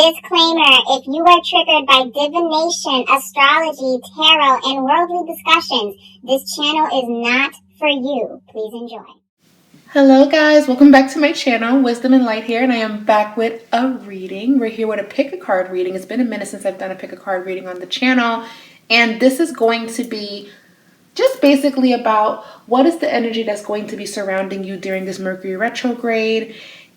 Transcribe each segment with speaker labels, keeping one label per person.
Speaker 1: Disclaimer, if you are triggered by divination, astrology, tarot, and worldly discussions, this channel is not for you. Please enjoy.
Speaker 2: Hello guys, welcome back to my channel. Wisdom and Light here, and I am back with a reading. We're here with a pick a card reading. It's been a minute since I've done a pick a card reading on the channel, and this is going to be just basically about what is the energy that's going to be surrounding you during this Mercury retrograde.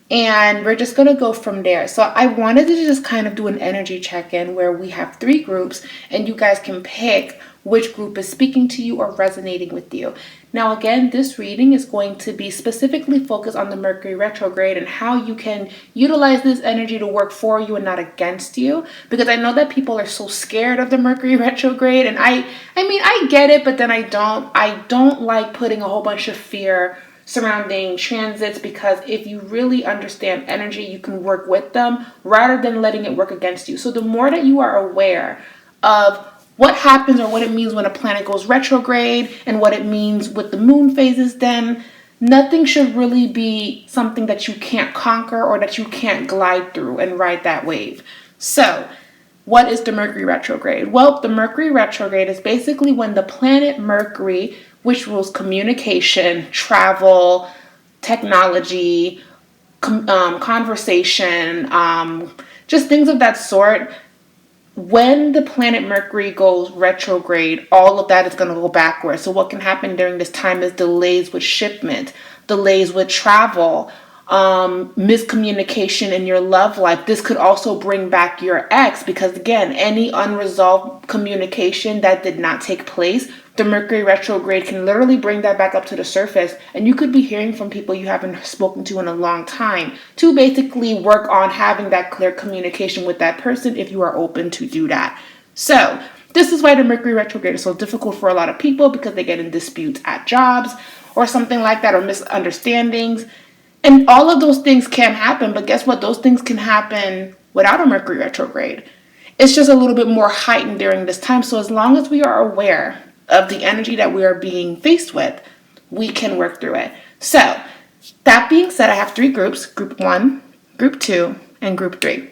Speaker 2: And we're just going to go from there. So I wanted to just kind of do an energy check-in where we have 3 groups and you guys can pick which group is speaking to you or resonating with you. Now again, this reading is going to be specifically focused on the Mercury retrograde and how you can utilize this energy to work for you and not against you. Because I know that people are so scared of the Mercury retrograde, and I mean, I get it, but then I don't like putting a whole bunch of fear surrounding transits, because if you really understand energy, you can work with them rather than letting it work against you. So the more that you are aware of what happens or what it means when a planet goes retrograde and what it means with the moon phases, then nothing should really be something that you can't conquer or that you can't glide through and ride that wave. So what is the Mercury retrograde? Well, the Mercury retrograde is basically when the planet Mercury, which rules communication, travel, technology, conversation, just things of that sort. When the planet Mercury goes retrograde, all of that is going to go backwards. So what can happen during this time is delays with shipment, delays with travel, miscommunication in your love life. This could also bring back your ex, because again, any unresolved communication that did not take place, the Mercury retrograde can literally bring that back up to the surface, and you could be hearing from people you haven't spoken to in a long time to basically work on having that clear communication with that person if you are open to do that. So this is why the Mercury retrograde is so difficult for a lot of people, because they get in disputes at jobs or something like that, or misunderstandings. And all of those things can happen, but guess what? Those things can happen without a Mercury retrograde. It's just a little bit more heightened during this time. So as long as we are aware of the energy that we are being faced with, we can work through it. So that being said, I have 3 groups, group 1, group 2, and group 3.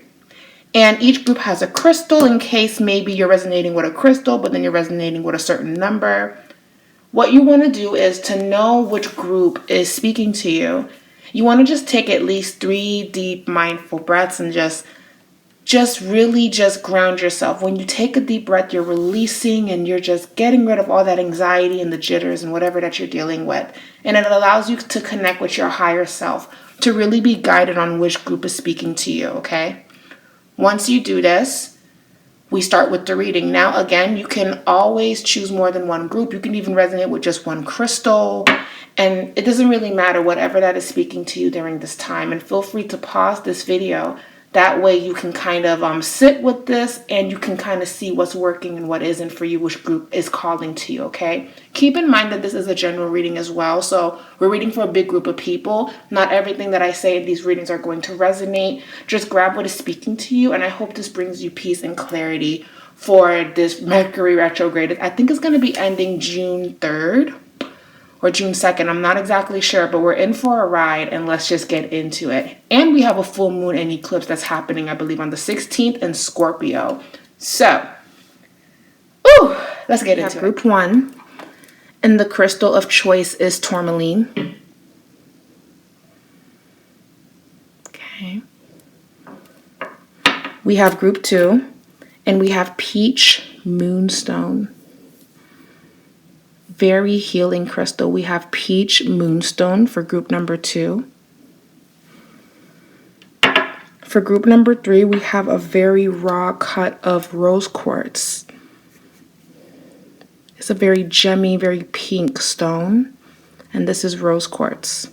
Speaker 2: And each group has a crystal in case maybe you're resonating with a crystal, but then you're resonating with a certain number. What you want to do is to know which group is speaking to you. You want to just take at least 3 deep mindful breaths and just really ground yourself. When you take a deep breath, you're releasing and you're just getting rid of all that anxiety and the jitters and whatever that you're dealing with. And it allows you to connect with your higher self, to really be guided on which group is speaking to you, okay? Once you do this, we start with the reading. Now, again, you can always choose more than one group. You can even resonate with just one crystal. And it doesn't really matter, whatever that is speaking to you during this time. And feel free to pause this video. That way you can kind of sit with this and you can kind of see what's working and what isn't for you, which group is calling to you, okay? Keep in mind that this is a general reading as well. So we're reading for a big group of people. Not everything that I say in these readings are going to resonate. Just grab what is speaking to you, and I hope this brings you peace and clarity for this Mercury retrograde. I think it's going to be ending June 3rd. Or June 2nd, I'm not exactly sure, but we're in for a ride, and let's just get into it. And we have a full moon and eclipse that's happening, I believe, on the 16th in Scorpio. So, let's get into it. Group 1, and the crystal of choice is tourmaline. Okay. We have group 2, and we have peach moonstone. Very healing crystal. We have peach moonstone for group number 2. For group number 3, we have a very raw cut of rose quartz. It's a very gemmy, very pink stone, and this is rose quartz.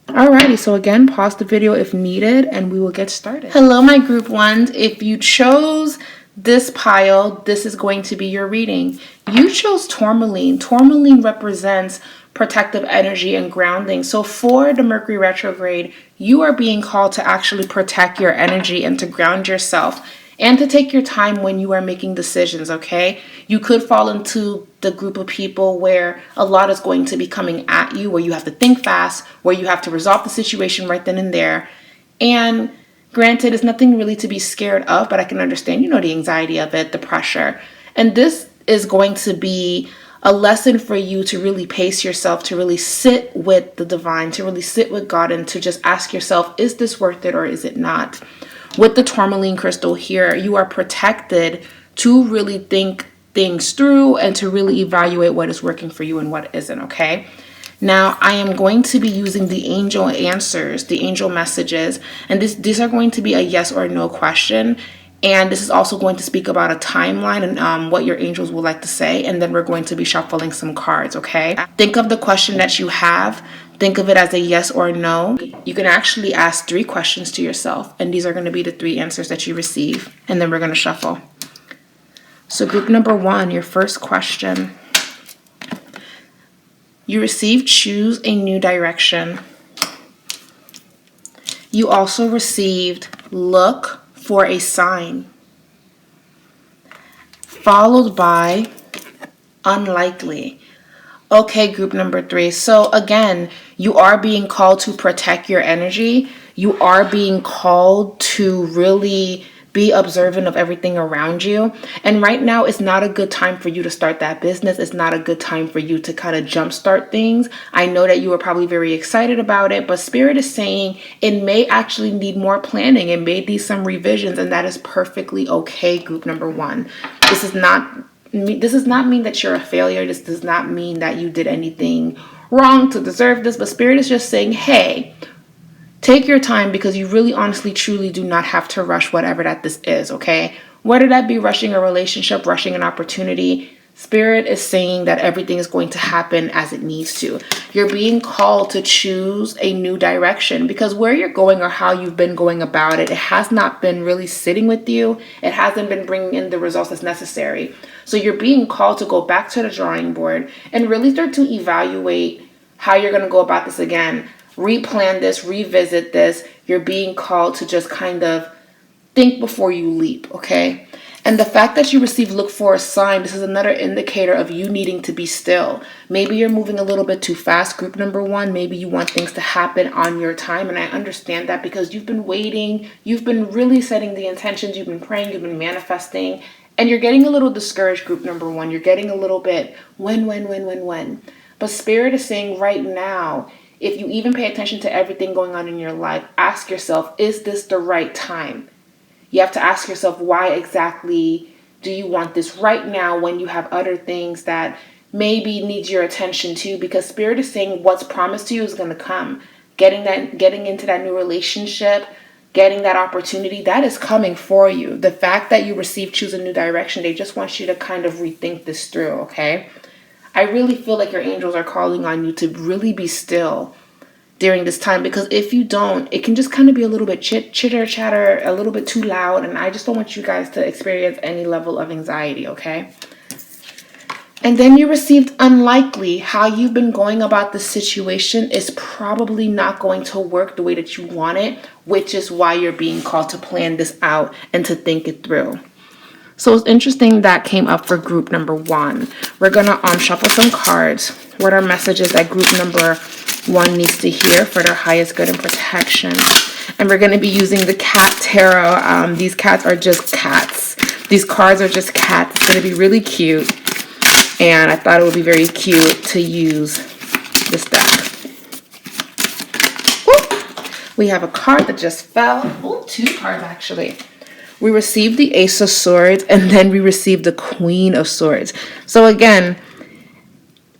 Speaker 2: Alrighty, so again, pause the video if needed, and we will get started. Hello, my group 1s. If you chose this pile, this is going to be your reading. You chose tourmaline. Tourmaline represents protective energy and grounding. So for the Mercury retrograde, you are being called to actually protect your energy and to ground yourself and to take your time when you are making decisions, okay? You could fall into the group of people where a lot is going to be coming at you, where you have to think fast, where you have to resolve the situation right then and there. And granted, it's nothing really to be scared of, but I can understand, the anxiety of it, the pressure. And this is going to be a lesson for you to really pace yourself, to really sit with the divine, to really sit with God, and to just ask yourself, is this worth it or is it not? With the tourmaline crystal here, you are protected to really think things through and to really evaluate what is working for you and what isn't, okay? Now, I am going to be using the angel answers, the angel messages, and these are going to be a yes or no question. And this is also going to speak about a timeline and what your angels would like to say. And then we're going to be shuffling some cards, okay? Think of the question that you have. Think of it as a yes or no. You can actually ask 3 questions to yourself. And these are going to be the 3 answers that you receive. And then we're going to shuffle. So group number 1, your first question. You received choose a new direction. You also received look for a sign, followed by unlikely. Okay, group number 3. So again, you are being called to protect your energy. You are being called to really be observant of everything around you. And right now, it's not a good time for you to start that business. It's not a good time for you to kind of jumpstart things. I know that you are probably very excited about it, but Spirit is saying it may actually need more planning. It may need some revisions, and that is perfectly okay, group number 1. This does not mean that you're a failure. This does not mean that you did anything wrong to deserve this, but Spirit is just saying, hey, take your time, because you really honestly truly do not have to rush whatever that this is, okay? Whether that be rushing a relationship, rushing an opportunity, Spirit is saying that everything is going to happen as it needs to. You're being called to choose a new direction, because where you're going or how you've been going about it, it has not been really sitting with you. It hasn't been bringing in the results that's necessary. So you're being called to go back to the drawing board and really start to evaluate how you're going to go about this again. Replan this, revisit this. You're being called to just kind of think before you leap, okay? And the fact that you receive look for a sign, this is another indicator of you needing to be still. Maybe you're moving a little bit too fast, group number 1. Maybe you want things to happen on your time. And I understand that, because you've been waiting. You've been really setting the intentions. You've been praying. You've been manifesting. And you're getting a little discouraged, group number 1. You're getting a little bit when. But Spirit is saying right now, if you even pay attention to everything going on in your life, ask yourself, is this the right time? You have to ask yourself, why exactly do you want this right now when you have other things that maybe need your attention too? Because Spirit is saying what's promised to you is going to come. Getting into that new relationship, getting that opportunity, that is coming for you. The fact that you receive choose a new direction, they just want you to kind of rethink this through, okay? I really feel like your angels are calling on you to really be still during this time, because if you don't, it can just kind of be a little bit chitter chatter, a little bit too loud, and I just don't want you guys to experience any level of anxiety, okay? And then you received unlikely. How you've been going about this situation is probably not going to work the way that you want it, which is why you're being called to plan this out and to think it through. So it's interesting that came up for group number 1. We're going to shuffle some cards. What are messages that group number 1 needs to hear for their highest good and protection? And we're going to be using the cat tarot. These cats are just cats. These cards are just cats. It's going to be really cute. And I thought it would be very cute to use this deck. Woo! We have a card that just fell. Oh, 2 cards actually. We received the Ace of Swords, and then we received the Queen of Swords. So again,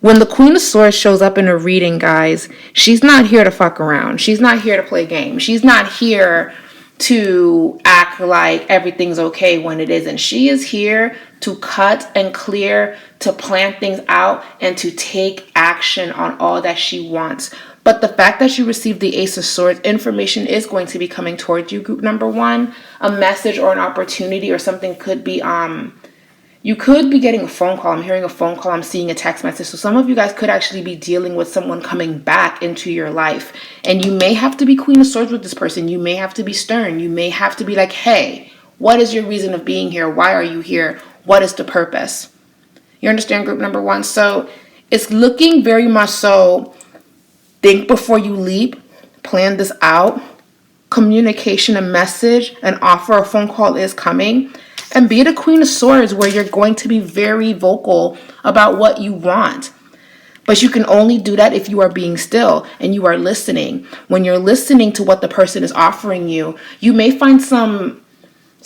Speaker 2: when the Queen of Swords shows up in a reading, guys, she's not here to fuck around. She's not here to play games. She's not here to act like everything's okay when it isn't. She is here to cut and clear, to plan things out, and to take action on all that she wants. But the fact that you received the Ace of Swords, information is going to be coming towards you, group number 1. A message or an opportunity or something could be, you could be getting a phone call. I'm hearing a phone call. I'm seeing a text message. So some of you guys could actually be dealing with someone coming back into your life. And you may have to be Queen of Swords with this person. You may have to be stern. You may have to be like, hey, what is your reason of being here? Why are you here? What is the purpose? You understand, group number 1? So it's looking very much so, think before you leap, plan this out, communication, a message, an offer, a phone call is coming. And be the Queen of Swords, where you're going to be very vocal about what you want. But you can only do that if you are being still and you are listening. When you're listening to what the person is offering you, you may find some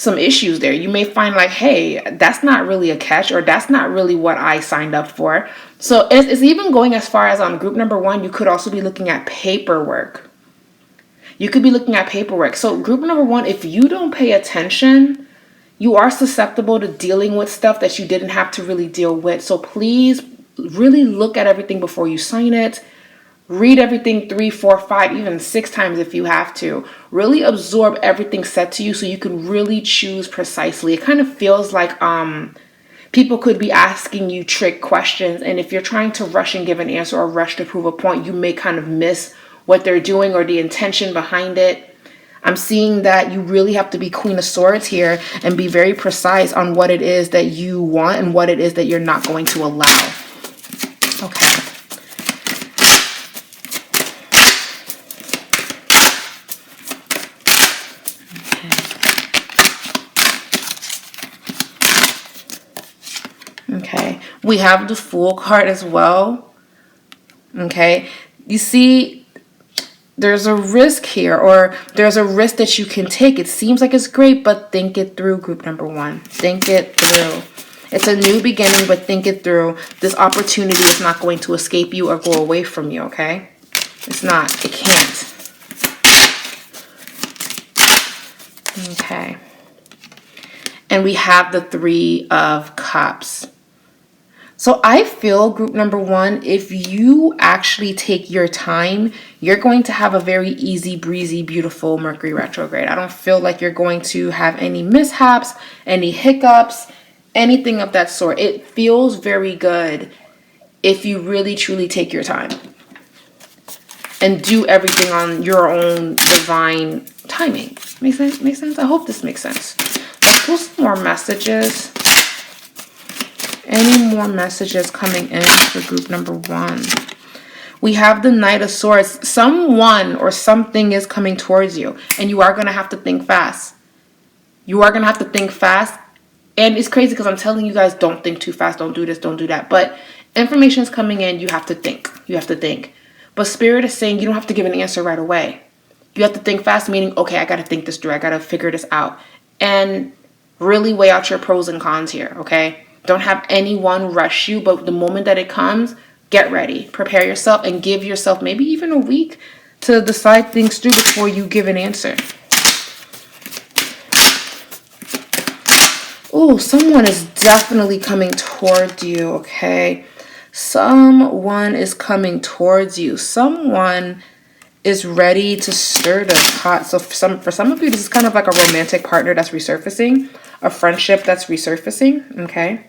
Speaker 2: issues there. You may find like, hey, that's not really a catch, or that's not really what I signed up for. So it's even going as far as on group number 1, you could also be looking at paperwork. You could be looking at paperwork. So group number 1, if you don't pay attention, you are susceptible to dealing with stuff that you didn't have to really deal with. So please really look at everything before you sign it. Read everything 3, 4, 5, even 6 times if you have to. Really absorb everything said to you so you can really choose precisely. It kind of feels like people could be asking you trick questions, and if you're trying to rush and give an answer or rush to prove a point, you may kind of miss what they're doing or the intention behind it. I'm seeing that you really have to be Queen of Swords here and be very precise on what it is that you want and what it is that you're not going to allow. Okay. Okay. We have the Fool card as well. Okay. You see, there's a risk here, or there's a risk that you can take. It seems like it's great, but think it through, group number 1. Think it through. It's a new beginning, but think it through. This opportunity is not going to escape you or go away from you, okay? It's not. It can't. Okay. And we have the 3 of Cups. So I feel, group number 1, if you actually take your time, you're going to have a very easy breezy, beautiful Mercury retrograde. I don't feel like you're going to have any mishaps, any hiccups, anything of that sort. It feels very good if you really truly take your time and do everything on your own divine timing. Make sense? Make sense? I hope this makes sense. Let's pull some more messages. Any more messages coming in for group number 1? We have the Knight of Swords. Someone or something is coming towards you, and you are going to have to think fast. You are going to have to think fast. And it's crazy because I'm telling you guys, don't think too fast. Don't do this. Don't do that. But information is coming in. You have to think. You have to think. But Spirit is saying you don't have to give an answer right away. You have to think fast, meaning, okay, I got to think this through. I got to figure this out. And really weigh out your pros and cons here, okay? Don't have anyone rush you, but the moment that it comes, get ready. Prepare yourself and give yourself maybe even a week to decide things through before you give an answer. Oh, someone is definitely coming towards you, okay? Someone is coming towards you. Someone is ready to stir the pot. So for some of you, this is kind of like a romantic partner that's resurfacing, a friendship that's resurfacing, okay?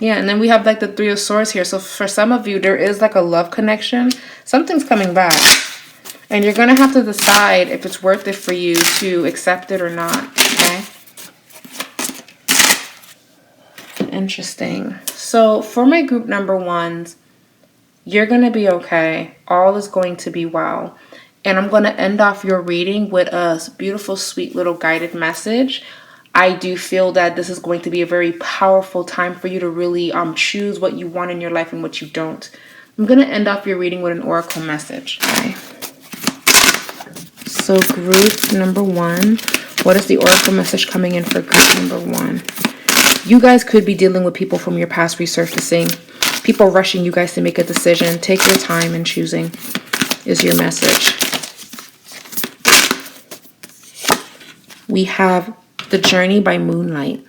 Speaker 2: Yeah, and then we have like the 3 of Swords here. So for some of you, there is like a love connection. Something's coming back. And you're going to have to decide if it's worth it for you to accept it or not, okay? Interesting. So for my group number 1s, you're going to be okay. All is going to be well. And I'm going to end off your reading with a beautiful, sweet little guided message. I do feel that this is going to be a very powerful time for you to really choose what you want in your life and what you don't. I'm going to end off your reading with an oracle message. Okay. So group number 1, what is the oracle message coming in for group number 1? You guys could be dealing with people from your past resurfacing. People rushing you guys to make a decision. Take your time in choosing is your message. We have The Journey by Moonlight.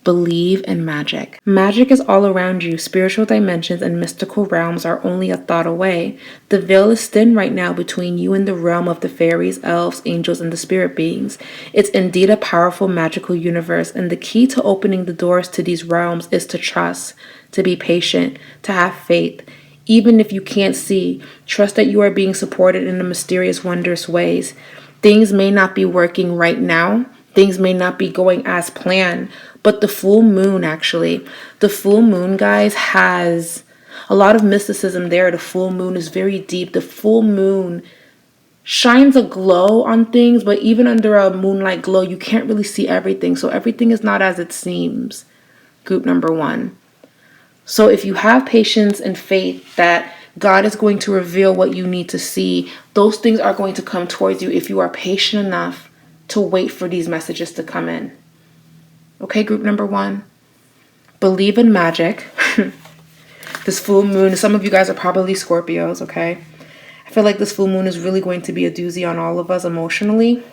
Speaker 2: Believe in magic. Magic is all around you. Spiritual dimensions and mystical realms are only a thought away. The veil is thin right now between you and the realm of the fairies, elves, angels, and the spirit beings. It's indeed a powerful magical universe, and the key to opening the doors to these realms is to trust, to be patient, to have faith. Even if you can't see, trust that you are being supported in the mysterious, wondrous ways. Things may not be working right now. Things may not be going as planned, but the full moon, the full moon, guys, has a lot of mysticism there. The full moon is very deep. The full moon shines a glow on things, but even under a moonlight glow, you can't really see everything. So everything is not as it seems, group number 1. So if you have patience and faith that God is going to reveal what you need to see, those things are going to come towards you if you are patient enough to wait for these messages to come in. Okay, group number 1. Believe in magic. This full moon, some of you guys are probably Scorpios, okay? I feel like this full moon is really going to be a doozy on all of us emotionally.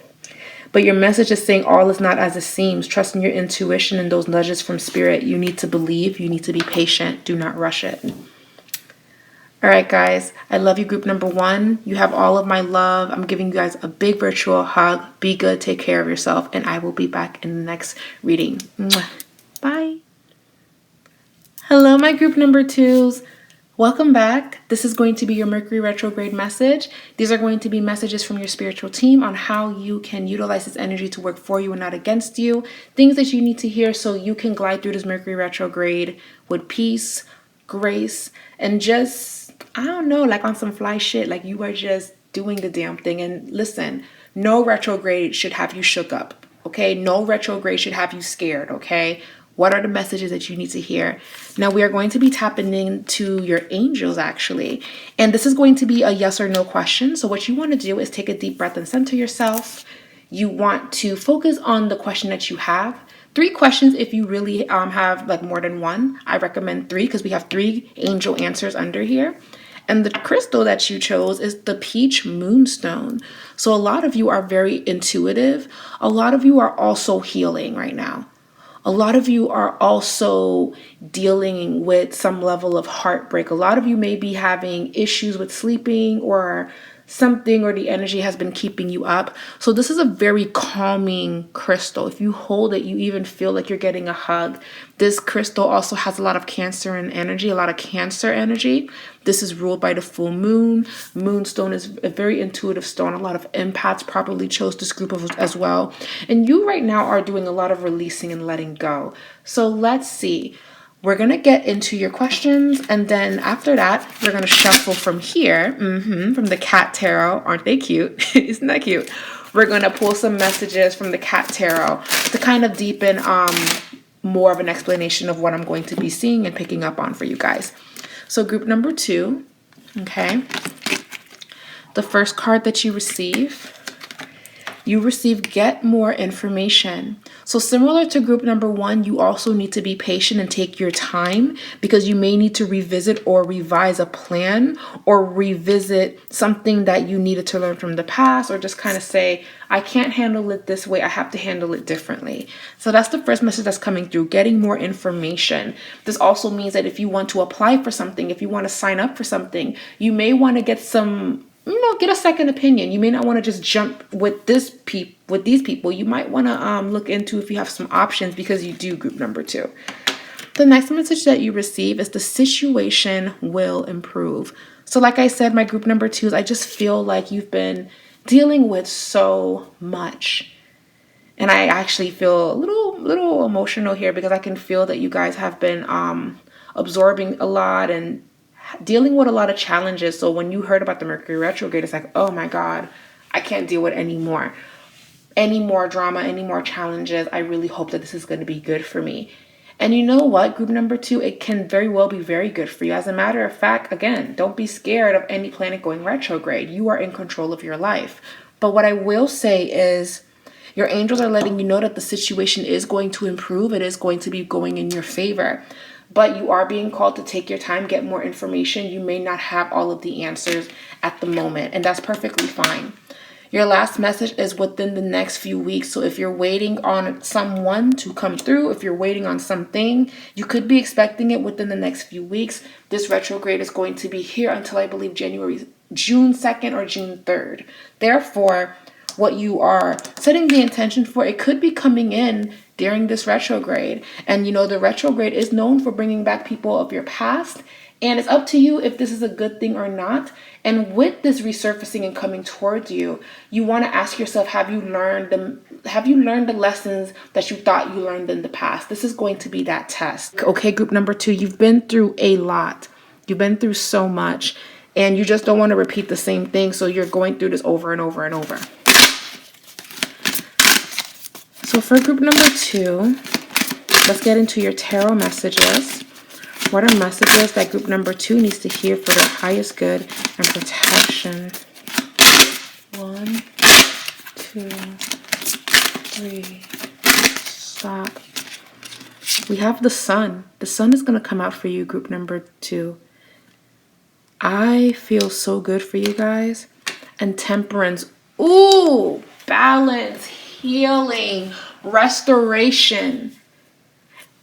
Speaker 2: But your message is saying all is not as it seems. Trust in your intuition and those nudges from spirit. You need to believe. You need to be patient. Do not rush it. All right, guys. I love you, group number 1. You have all of my love. I'm giving you guys a big virtual hug. Be good. Take care of yourself. And I will be back in the next reading. Mwah. Bye. Hello, my group number 2s. Welcome back. This is going to be your Mercury retrograde message. These are going to be messages from your spiritual team on how you can utilize this energy to work for you and not against you. Things that you need to hear so you can glide through this Mercury retrograde with peace, grace, and just, I don't know, like on some fly shit, like you are just doing the damn thing. And listen, no retrograde should have you shook up, okay? No retrograde should have you scared, okay? What are the messages that you need to hear? Now we are going to be tapping into your angels actually. And this is going to be a yes or no question. So what you want to do is take a deep breath and center yourself. You want to focus on the question that you have. 3 questions if you really have like more than one. I recommend 3 because we have 3 angel answers under here. And the crystal that you chose is the peach moonstone. So a lot of you are very intuitive. A lot of you are also healing right now. A lot of you are also dealing with some level of heartbreak. A lot of you may be having issues with sleeping or something, or the energy has been keeping you up. So this is a very calming crystal. If you hold it, you even feel like you're getting a hug. This crystal also has a lot of Cancer energy, a lot of Cancer energy. This is ruled by the full moon. Moonstone is a very intuitive stone. A lot of empaths probably chose this group as well. And you right now are doing a lot of releasing and letting go. So let's see. We're going to get into your questions, and then after that, we're going to shuffle from here, from the cat tarot. Aren't they cute? Isn't that cute? We're going to pull some messages from the cat tarot to kind of deepen more of an explanation of what I'm going to be seeing and picking up on for you guys. So group number 2, okay, the first card that you receive get more information. So similar to group number 1, you also need to be patient and take your time because you may need to revisit or revise a plan or revisit something that you needed to learn from the past, or just kind of say, I can't handle it this way. I have to handle it differently. So that's the first message that's coming through, getting more information. This also means that if you want to apply for something, if you want to sign up for something, you may want to get get a second opinion. You may not want to just jump with these people. You might want to look into if you have some options, because you do group number 2. The next message that you receive is the situation will improve. So like I said, my group number 2s, I just feel like you've been dealing with so much. And I actually feel a little emotional here because I can feel that you guys have been absorbing a lot and dealing with a lot of challenges. So when you heard about the Mercury retrograde, it's like, oh my God, I can't deal with any more drama, any more challenges. I really hope that this is going to be good for me. And you know what, group number 2, it can very well be very good for you. As a matter of fact, again, don't be scared of any planet going retrograde. You are in control of your life. But what I will say is your angels are letting you know that the situation is going to improve. It is going to be going in your favor. But you are being called to take your time, get more information. You may not have all of the answers at the moment, and that's perfectly fine. Your last message is within the next few weeks. So if you're waiting on someone to come through, if you're waiting on something, you could be expecting it within the next few weeks. This retrograde is going to be here until I believe June 2nd or June 3rd. Therefore, what you are setting the intention for, it could be coming in during this retrograde. And the retrograde is known for bringing back people of your past, and it's up to you if this is a good thing or not. And with this resurfacing and coming towards you, you want to ask yourself, have you learned the lessons that you thought you learned in the past? This is going to be that test. Okay, group number 2, you've been through a lot. You've been through so much. and you just don't want to repeat the same thing. So you're going through this over and over and over. So for group number 2, let's get into your tarot messages. What are messages that group number 2 needs to hear for their highest good and protection? 1, 2, 3. Stop. We have the sun. The sun is going to come out for you, group number 2. I feel so good for you guys. And temperance. Ooh, balance, healing, restoration.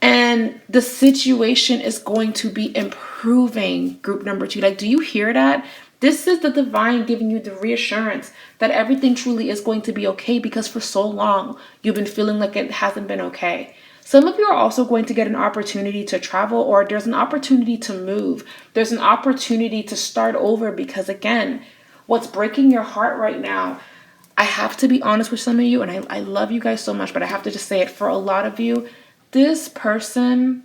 Speaker 2: And the situation is going to be improving, group number 2. Like, do you hear that? This is the divine giving you the reassurance that everything truly is going to be okay, because for so long you've been feeling like it hasn't been okay. Some of you are also going to get an opportunity to travel, or there's an opportunity to move. There's an opportunity to start over, because again, what's breaking your heart right now, I have to be honest with some of you, and I love you guys so much, but I have to just say it, for a lot of you, this person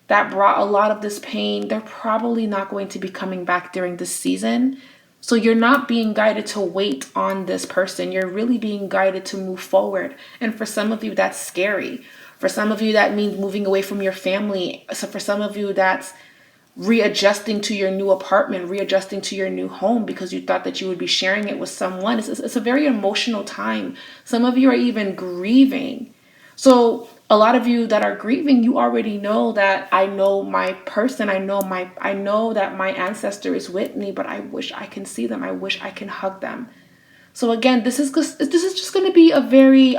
Speaker 2: that brought a lot of this pain, they're probably not going to be coming back during this season. So you're not being guided to wait on this person. You're really being guided to move forward. And for some of you, that's scary. For some of you, that means moving away from your family. So for some of you, that's readjusting to your new apartment, readjusting to your new home, because you thought that you would be sharing it with someone. It's a very emotional time. Some of you are even grieving. So a lot of you that are grieving, you already know that I know my person. I know that my ancestor is with me, but I wish I can see them. I wish I can hug them. So again, this is just going to be a very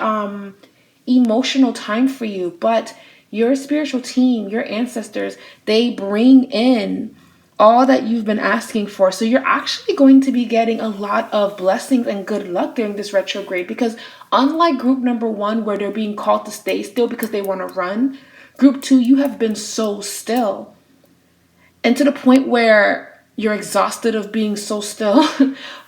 Speaker 2: emotional time for you, but your spiritual team, your ancestors, they bring in all that you've been asking for. So you're actually going to be getting a lot of blessings and good luck during this retrograde, because unlike group number 1, where they're being called to stay still because they want to run, group 2, you have been so still, and to the point where you're exhausted of being so still,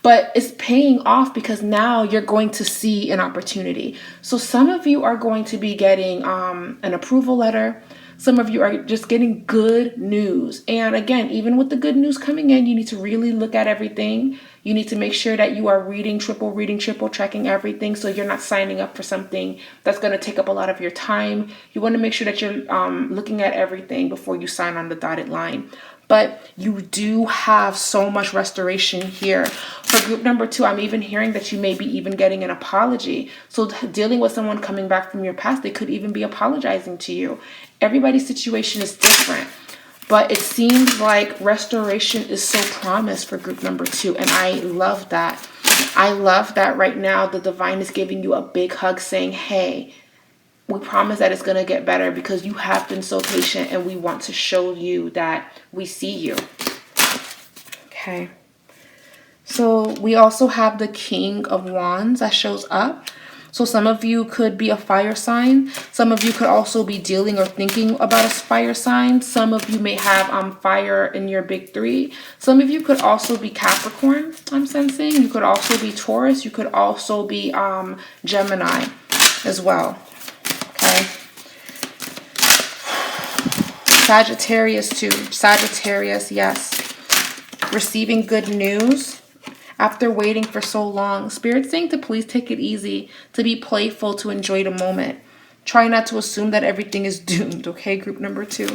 Speaker 2: but it's paying off, because now you're going to see an opportunity. So some of you are going to be getting an approval letter. Some of you are just getting good news. And again, even with the good news coming in, you need to really look at everything. You need to make sure that you are triple checking everything, so you're not signing up for something that's going to take up a lot of your time. You want to make sure that you're looking at everything before you sign on the dotted line. But you do have so much restoration here. For group number 2, I'm even hearing that you may be even getting an apology. So dealing with someone coming back from your past, they could even be apologizing to you. Everybody's situation is different, but it seems like restoration is so promised for group number 2. And I love that. I love that right now the divine is giving you a big hug, saying, hey, we promise that it's going to get better, because you have been so patient, and we want to show you that we see you. Okay. So we also have the King of Wands that shows up. So some of you could be a fire sign. Some of you could also be dealing or thinking about a fire sign. Some of you may have fire in your big 3. Some of you could also be Capricorn, I'm sensing. You could also be Taurus. You could also be Gemini as well. Okay. Sagittarius too. Sagittarius, yes. Receiving good news after waiting for so long. Spirit's saying to please take it easy, to be playful, to enjoy the moment. Try not to assume that everything is doomed, okay, group number 2.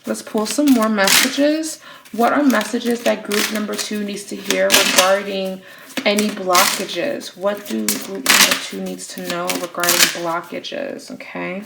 Speaker 2: Let's pull some more messages. What are messages that group number 2 needs to hear regarding any blockages? What do group number 2 needs to know regarding blockages, okay?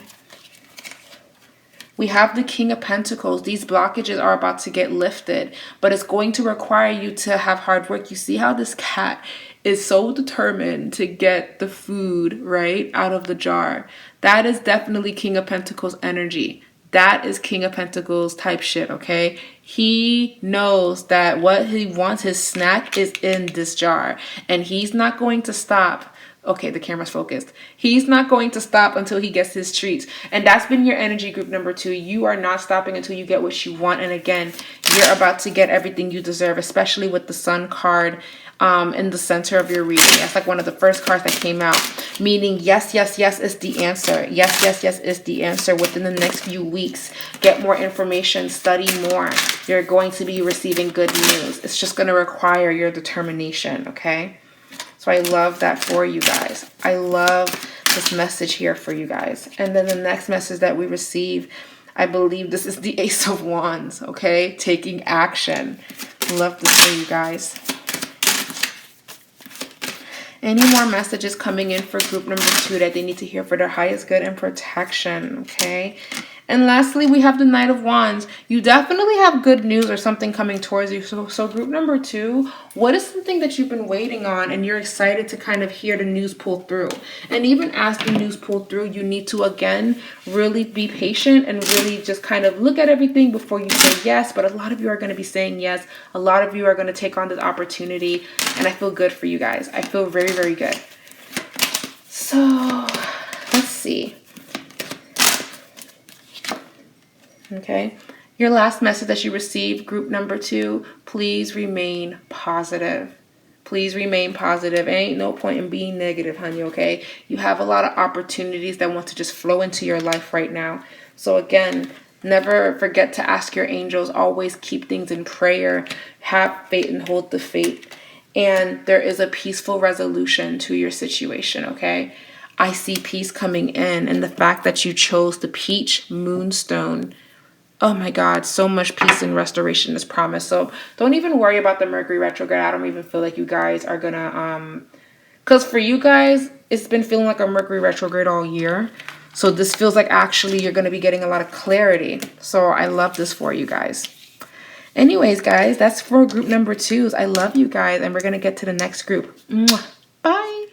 Speaker 2: We have the King of Pentacles. These blockages are about to get lifted, but it's going to require you to have hard work. You see how this cat is so determined to get the food, right, out of the jar. That is definitely King of Pentacles energy. That is King of Pentacles type shit, okay? He knows that what he wants, his snack, is in this jar, and he's not going to stop Okay, the camera's focused. He's not going to stop until he gets his treats. And that's been your energy, group number 2. You are not stopping until you get what you want. And again, you're about to get everything you deserve, especially with the Sun card in the center of your reading. That's like one of the first cards that came out, meaning yes, yes, yes is the answer. Yes, yes, yes is the answer. Within the next few weeks, get more information, study more. You're going to be receiving good news. It's just going to require your determination, okay? So I love that for you guys. I love this message here for you guys. And then the next message that we receive, I believe this is the Ace of Wands, okay? Taking action. Love this for you guys. Any more messages coming in for group number 2 that they need to hear for their highest good and protection, okay? And lastly, we have the Knight of Wands. You definitely have good news or something coming towards you. So group number 2, what is something that you've been waiting on and you're excited to kind of hear the news pull through? And even as the news pull through, you need to, again, really be patient and really just kind of look at everything before you say yes. But a lot of you are going to be saying yes. A lot of you are going to take on this opportunity. And I feel good for you guys. I feel very, very good. So let's see. Okay, your last message that you received, group number 2, please remain positive. Please remain positive. Ain't no point in being negative, honey, okay? You have a lot of opportunities that want to just flow into your life right now. So again, never forget to ask your angels. Always keep things in prayer. Have faith and hold the faith. And there is a peaceful resolution to your situation, okay? I see peace coming in, and the fact that you chose the peach moonstone, oh my God, so much peace and restoration is promised. So don't even worry about the Mercury retrograde. I don't even feel like you guys are gonna, because for you guys, it's been feeling like a Mercury retrograde all year. So this feels like actually you're gonna be getting a lot of clarity. So I love this for you guys. Anyways, guys, that's for group number 2s. I love you guys, and we're gonna get to the next group. Mwah. Bye.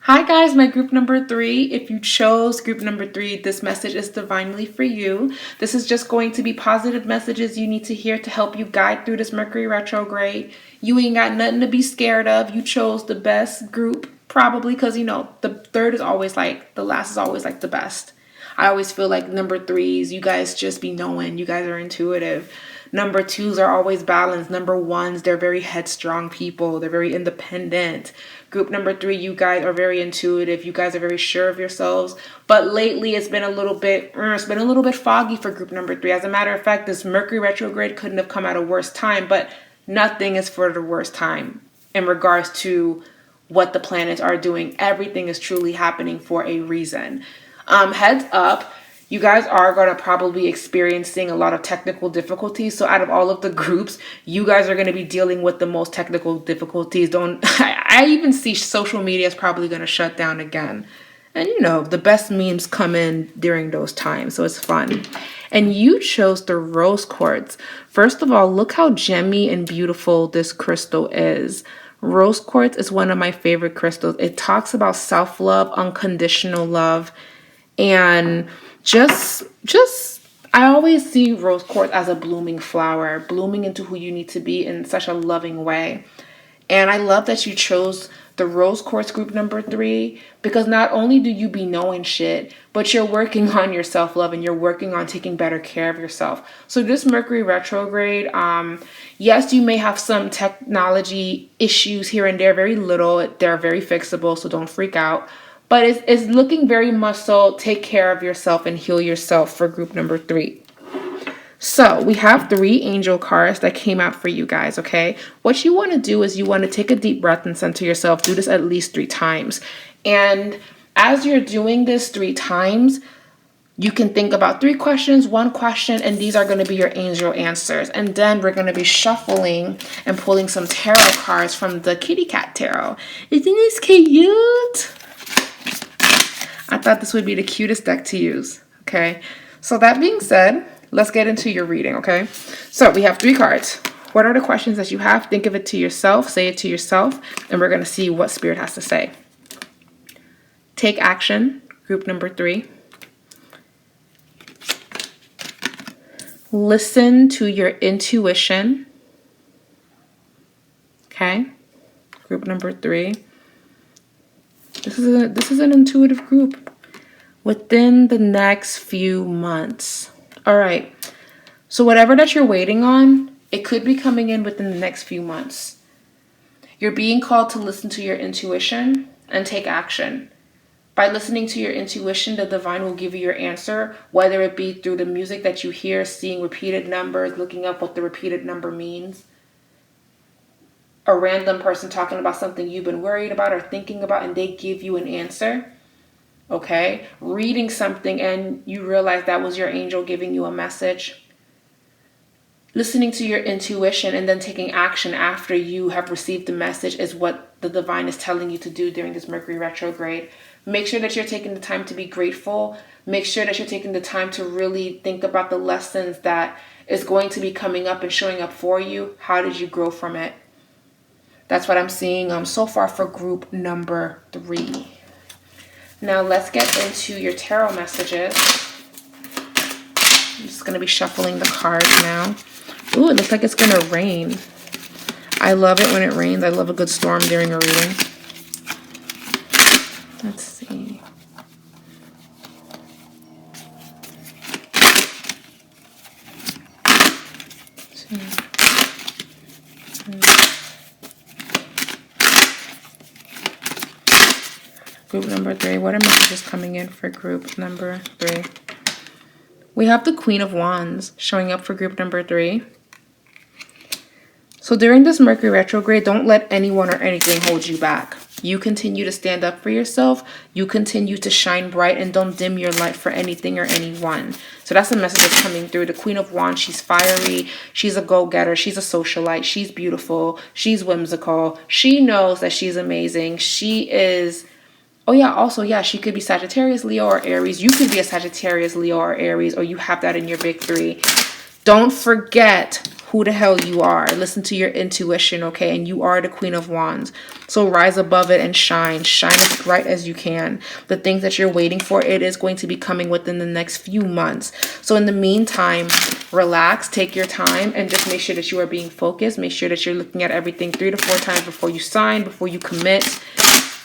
Speaker 2: Hi guys, my group number 3. If you chose group number 3, this message is divinely for you. This is just going to be positive messages you need to hear to help you guide through this Mercury retrograde. You ain't got nothing to be scared of. You chose the best group, probably, because you know the third is always like, the last is always like the best. I always feel like number 3s, you guys just be knowing. You guys are intuitive. Number 2s are always balanced. Number 1s, they're very headstrong people. They're very independent. Group number 3, you guys are very intuitive. You guys are very sure of yourselves. But lately, it's been a little bit foggy for group number 3. As a matter of fact, this Mercury retrograde couldn't have come at a worse time. But nothing is for the worst time in regards to what the planets are doing. Everything is truly happening for a reason. Heads up. You guys are going to probably be experiencing a lot of technical difficulties. So out of all of the groups, you guys are going to be dealing with the most technical difficulties. I even see social media is probably going to shut down again. And you know, the best memes come in during those times. So it's fun. And you chose the rose quartz. First of all, look how gemmy and beautiful this crystal is. Rose quartz is one of my favorite crystals. It talks about self-love, unconditional love, and just I always see rose quartz as a blooming flower, blooming into who you need to be in such a loving way. And I love that you chose the rose quartz group number 3, because not only do you be knowing shit, but you're working on your self-love and you're working on taking better care of yourself. So this Mercury retrograde, yes, you may have some technology issues here and there, very little. They're very fixable, so don't freak out. But it's looking very much so take care of yourself and heal yourself for group number 3. So we have 3 angel cards that came out for you guys, okay? What you want to do is you want to take a deep breath and center yourself. Do this at least 3 times. And as you're doing this 3 times, you can think about 3 questions, 1 question, and these are going to be your angel answers. And then we're going to be shuffling and pulling some tarot cards from the kitty cat tarot. Isn't this cute? I thought this would be the cutest deck to use, okay? So that being said, let's get into your reading, okay? So we have 3 cards. What are the questions that you have? Think of it to yourself, say it to yourself, and we're going to see what Spirit has to say. Take action, group number 3. Listen to your intuition, okay? Group number 3. This is an intuitive group within the next few months. All right. So whatever that you're waiting on, it could be coming in within the next few months. You're being called to listen to your intuition and take action. By listening to your intuition, the divine will give you your answer, whether it be through the music that you hear, seeing repeated numbers, looking up what the repeated number means, a random person talking about something you've been worried about or thinking about, and they give you an answer. Okay? Reading something and you realize that was your angel giving you a message. Listening to your intuition and then taking action after you have received the message is what the divine is telling you to do during this Mercury retrograde. Make sure that you're taking the time to be grateful. Make sure that you're taking the time to really think about the lessons that is going to be coming up and showing up for you. How did you grow from it? That's what I'm seeing so far for group number 3. Now let's get into your tarot messages. I'm just going to be shuffling the cards now. Ooh, it looks like it's going to rain. I love it when it rains. I love a good storm during a reading. Let's see. Group number 3. What are messages coming in for group number 3? We have the Queen of Wands showing up for group number 3. So during this Mercury retrograde, don't let anyone or anything hold you back. You continue to stand up for yourself. You continue to shine bright and don't dim your light for anything or anyone. So that's the message that's coming through. The Queen of Wands, she's fiery. She's a go-getter. She's a socialite. She's beautiful. She's whimsical. She knows that she's amazing. She is... Oh yeah, also, yeah, she could be Sagittarius, Leo, or Aries. You could be a Sagittarius, Leo, or Aries, or you have that in your big 3. Don't forget who the hell you are. Listen to your intuition, okay? And you are the Queen of Wands. So rise above it and shine. Shine as bright as you can. The things that you're waiting for, it is going to be coming within the next few months. So in the meantime, relax, take your time, and just make sure that you are being focused. Make sure that you're looking at everything 3 to 4 times before you sign, before you commit.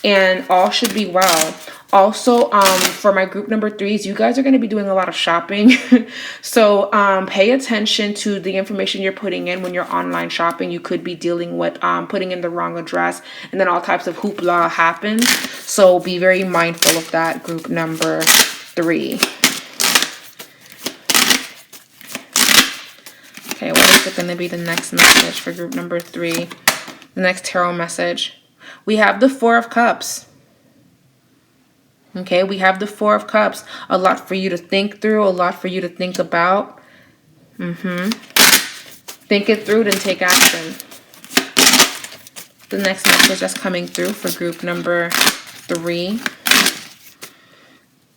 Speaker 2: And all should be well. Also, for my group number 3s, you guys are going to be doing a lot of shopping. So pay attention to the information you're putting in when you're online shopping. You could be dealing with putting in the wrong address, and then all types of hoopla happens. So be very mindful of that, group number 3. Okay, what is it going to be the next message for group number 3? The next tarot message. We have the 4 of Cups. Okay, we have the 4 of Cups. A lot for you to think through, a lot for you to think about. Think it through, then take action. The next message that's coming through for group number 3.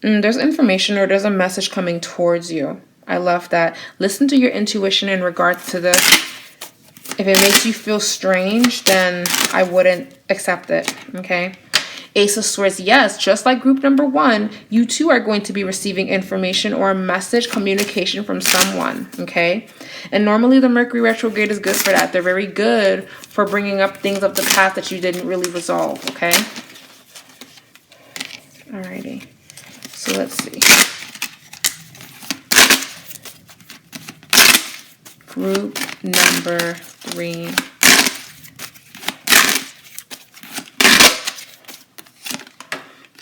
Speaker 2: There's information or there's a message coming towards you. I love that. Listen to your intuition in regards to this. If it makes you feel strange, then I wouldn't accept it, okay? Ace of Swords, yes, just like group number 1, you too are going to be receiving information or a message, communication from someone, okay? And normally the Mercury retrograde is good for that. They're very good for bringing up things of the past that you didn't really resolve, okay? Alrighty, so let's see. Group number 3.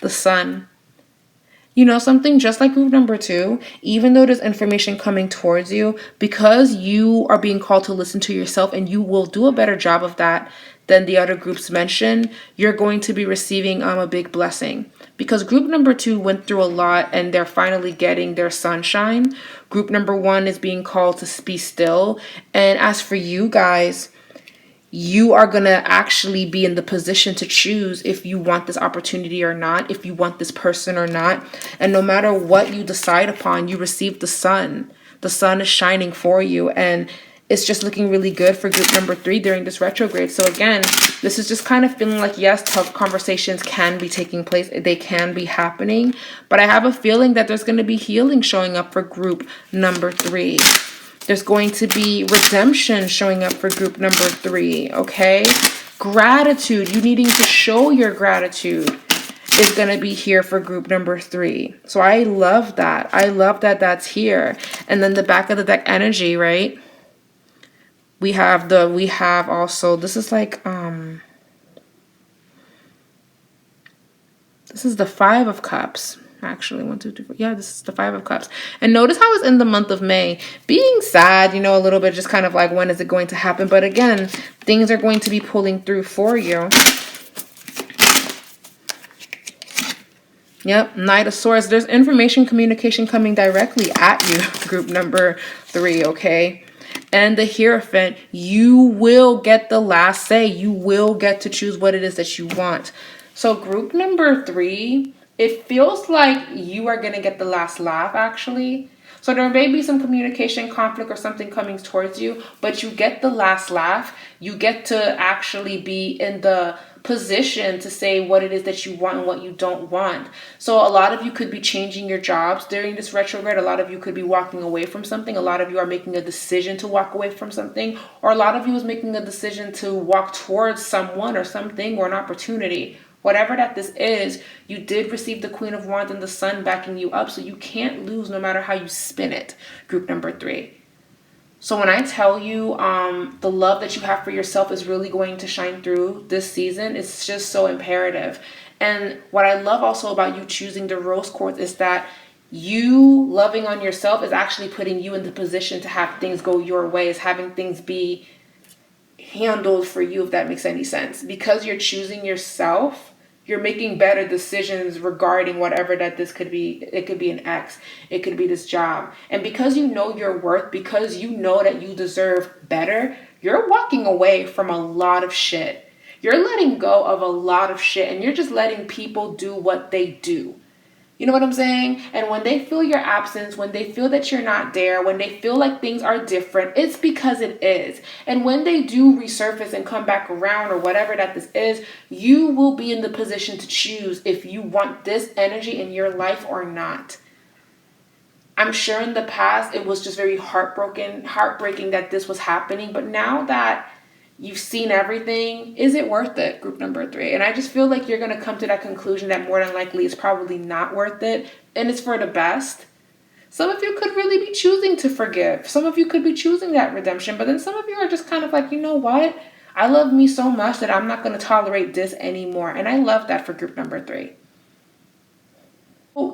Speaker 2: The Sun. You know something, just like group number 2, even though there's information coming towards you, because you are being called to listen to yourself, and you will do a better job of that than the other groups mentioned, you're going to be receiving a big blessing. Because group number 2 went through a lot and they're finally getting their sunshine. Group number 1 is being called to be still. And as for you guys, you are going to actually be in the position to choose if you want this opportunity or not, if you want this person or not. And no matter what you decide upon, you receive the sun. The sun is shining for you, and it's just looking really good for group number 3 during this retrograde. So again, this is just kind of feeling like, yes, tough conversations can be taking place. They can be happening. But I have a feeling that there's going to be healing showing up for group number 3. There's going to be redemption showing up for group number 3, okay? Gratitude. You needing to show your gratitude is going to be here for group number 3. So I love that. I love that that's here. And then the back of the deck energy, right? We have also, this is like, this is the 5 of Cups. Actually, 1, 2, 3, 4. Yeah, this is the 5 of Cups. And notice how it's in the month of May. Being sad, you know, a little bit, just kind of like, when is it going to happen? But again, things are going to be pulling through for you. Yep, Knight of Swords. There's information communication coming directly at you, group number 3, okay? And the Hierophant, you will get the last say. You will get to choose what it is that you want. So group number 3, it feels like you are going to get the last laugh, actually. So there may be some communication conflict or something coming towards you, but you get the last laugh. You get to actually be in the position to say what it is that you want and what you don't want. So a lot of you could be changing your jobs during this retrograde. A lot of you could be walking away from something. A lot of you are making a decision to walk away from something, or a lot of you is making a decision to walk towards someone or something or an opportunity. Whatever that this is, you did receive the Queen of Wands and the Sun backing you up, so you can't lose no matter how you spin it, group number 3. So when I tell you the love that you have for yourself is really going to shine through this season, it's just so imperative. And what I love also about you choosing the rose quartz is that you loving on yourself is actually putting you in the position to have things go your way, is having things be handled for you, if that makes any sense. Because you're choosing yourself, you're making better decisions regarding whatever that this could be. It could be an ex, it could be this job. And because you know your worth, because you know that you deserve better, you're walking away from a lot of shit. You're letting go of a lot of shit, and you're just letting people do what they do. You know what I'm saying? And when they feel your absence, when they feel that you're not there, when they feel like things are different, it's because it is. And when they do resurface and come back around or whatever that this is, you will be in the position to choose if you want this energy in your life or not. I'm sure in the past it was just very heartbreaking that this was happening. But now that you've seen everything, is it worth it, group number 3? And I just feel like you're going to come to that conclusion that more than likely it's probably not worth it, and it's for the best. Some of you could really be choosing to forgive. Some of you could be choosing that redemption, but then some of you are just kind of like, you know what? I love me so much that I'm not going to tolerate this anymore. And I love that for group number 3.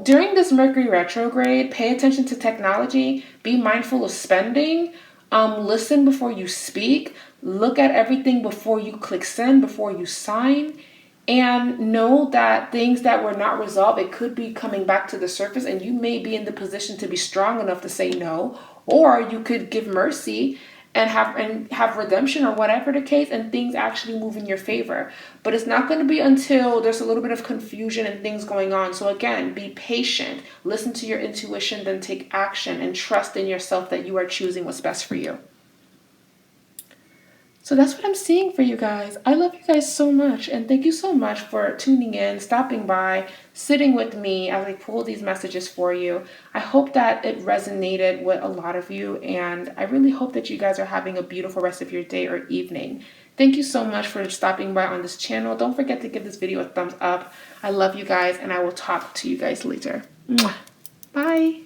Speaker 2: During this Mercury retrograde, pay attention to technology, be mindful of spending, listen before you speak. Look at everything before you click send, before you sign, and know that things that were not resolved, it could be coming back to the surface, and you may be in the position to be strong enough to say no, or you could give mercy and have redemption or whatever the case, and things actually move in your favor. But it's not going to be until there's a little bit of confusion and things going on. So again, be patient, listen to your intuition, then take action, and trust in yourself that you are choosing what's best for you. So that's what I'm seeing for you guys. I love you guys so much. And thank you so much for tuning in, stopping by, sitting with me as I pull these messages for you. I hope that it resonated with a lot of you. And I really hope that you guys are having a beautiful rest of your day or evening. Thank you so much for stopping by on this channel. Don't forget to give this video a thumbs up. I love you guys, and I will talk to you guys later. Mwah. Bye.